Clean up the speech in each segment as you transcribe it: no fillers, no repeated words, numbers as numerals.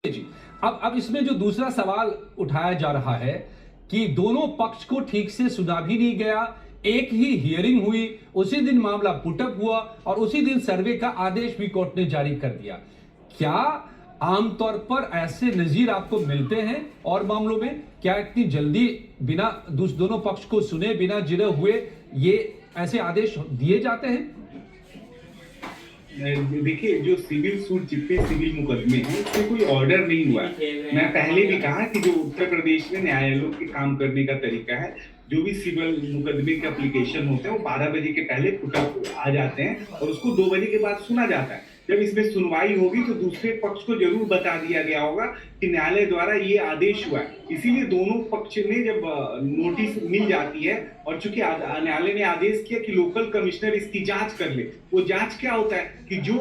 जी। अब इसमें जो दूसरा सवाल उठाया जा रहा है कि दोनों पक्ष को ठीक से सुना भी नहीं गया। एक ही हियरिंग हुई, उसी दिन मामला पुटअप हुआ और उसी दिन सर्वे का आदेश भी कोर्ट ने जारी कर दिया। क्या आमतौर पर ऐसे नजीर आपको मिलते हैं और मामलों में? क्या इतनी जल्दी बिना दोनों पक्ष को सुने बिना जिले हुए ये ऐसे आदेश दिए जाते हैं? देखिए, जो सिविल सूट, जितने सिविल मुकदमे हैं, इसमें कोई ऑर्डर नहीं हुआ है। मैं पहले भी कहा कि जो उत्तर प्रदेश में न्यायालयों के काम करने का तरीका है, जो भी सिविल मुकदमे के एप्लीकेशन होते हैं वो 12 बजे के पहले पुटअप आ जाते हैं और उसको 2 बजे के बाद सुना जाता है। जब इसमें सुनवाई होगी तो दूसरे पक्ष को जरूर बता दिया गया होगा कि न्यायालय द्वारा ये आदेश हुआ है। इसीलिए दोनों पक्ष ने जब नोटिस मिल जाती है और चूंकि न्यायालय ने आदेश किया कि लोकल कमिश्नर इसकी जांच कर ले। वो जांच क्या होता है कि जो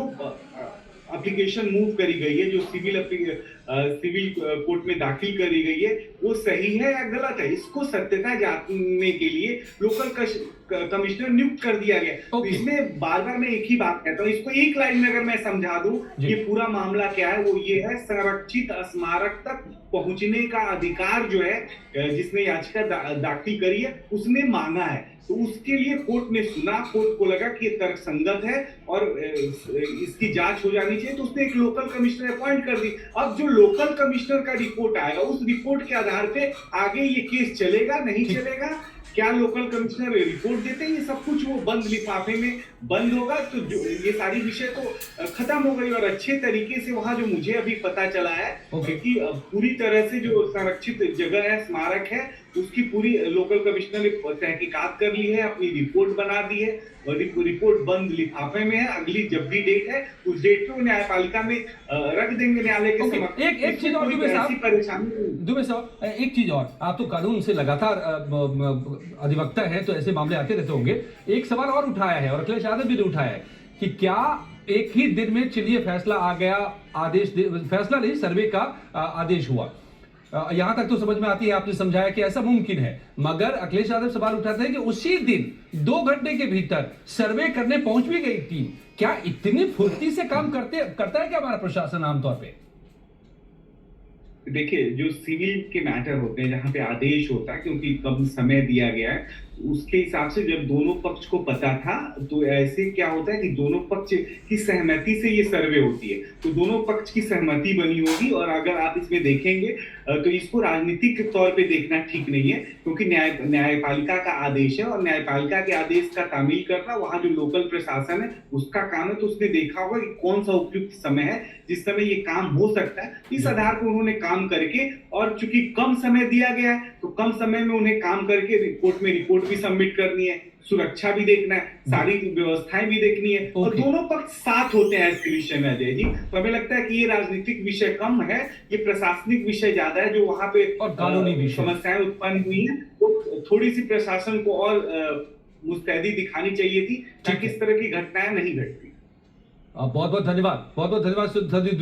एप्लीकेशन मूव करी गई है, जो सिविल कोर्ट में दाखिल करी गई है, वो सही है या गलत है, इसको सत्यता जानने के लिए लोकल कमिश्नर नियुक्त कर दिया गया। तो इसमें बार बार मैं एक ही बात कहता हूँ, इसको एक लाइन में अगर मैं समझा दूं, ये पूरा मामला क्या है, वो ये है संरक्षित स्मारक तक पहुंचने का अधिकार जो है जिसने याचिका दाखिल करी है उसने मांगा है। तो उसके लिए कोर्ट ने सुना, कोर्ट को लगा कि ये तर्कसंगत है और इसकी जांच हो जानी चाहिए, तो उसने एक लोकल कमिश्नर अपॉइंट कर दी। अब जो लोकल कमिश्नर का रिपोर्ट आएगा, उस रिपोर्ट के आधार पे आगे ये केस चलेगा नहीं चलेगा, क्या लोकल कमिश्नर रिपोर्ट देते हैं, ये सब कुछ वो बंद लिफाफे में बंद होगा। तो ये सारी विषय तो खत्म हो गई और अच्छे तरीके से वहां जो मुझे अभी पता चला है कि पूरी तरह से जो संरक्षित जगह है, स्मारक है, उसकी पूरी लोकल कमिश्नर ने तहकीकात कर ली है, अपनी रिपोर्ट बना दी है और रिपोर्ट बंद लिफाफे में है। अगली जब भी डेट है उस डेट पे वो न्यायपालिका में रख देंगे न्यायालय के समक्ष। एक चीज और दुबे साहब, एक चीज और, आप तो कानून से लगातार अधिवक्ता है तो ऐसे मामले आते रहते होंगे। एक सवाल और उठाया है और अखिलेश यादव भी ने उठाया है कि क्या एक ही दिन में चलिए फैसला आ गया, फैसला नहीं, सर्वे का आदेश हुआ, यहां तक तो समझ में आती है, आपने समझाया कि ऐसा मुमकिन है, मगर अखिलेश यादव सवाल उठाते हैं कि उसी दिन 2 घंटे के भीतर सर्वे करने पहुंच भी गई टीम। क्या इतनी फुर्ती से काम करता है क्या हमारा प्रशासन आमतौर पे? देखिए, जो सिविल के मैटर होते हैं जहां पे आदेश होता है, क्योंकि कम समय दिया गया है, उसके हिसाब से जब दोनों पक्ष को पता था तो ऐसे क्या होता है कि दोनों पक्ष की सहमति से ये सर्वे होती है, तो दोनों पक्ष की सहमति बनी होगी। और अगर आप इसमें देखेंगे तो इसको राजनीतिक तौर पे देखना ठीक नहीं है, क्योंकि न्यायपालिका का आदेश है और न्यायपालिका के आदेश का तामील करना वहां जो लोकल प्रशासन है उसका काम है। तो उसने देखा होगा कि कौन सा उपयुक्त समय है जिस समय ये काम हो सकता है, इस आधार पर उन्होंने काम करके, और चूंकि कम समय दिया गया है तो कम समय में उन्हें काम करके कोर्ट में रिपोर्ट भी सबमिट करनी है, सुरक्षा भी देखना है, सारी व्यवस्थाएं भी देखनी है और दोनों पक्ष साथ होते हैं ऐसे विषय में। अजय जी, तो हमें लगता है कि ये राजनीतिक विषय कम है, ये प्रशासनिक विषय ज्यादा है जो वहां पे और कानूनी समस्याएं उत्पन्न हुई है। तो थोड़ी सी प्रशासन को और मुस्तैदी दिखानी चाहिए थी ताकि इस तरह की घटनाएं नहीं घटती। बहुत बहुत धन्यवाद, बहुत बहुत धन्यवाद।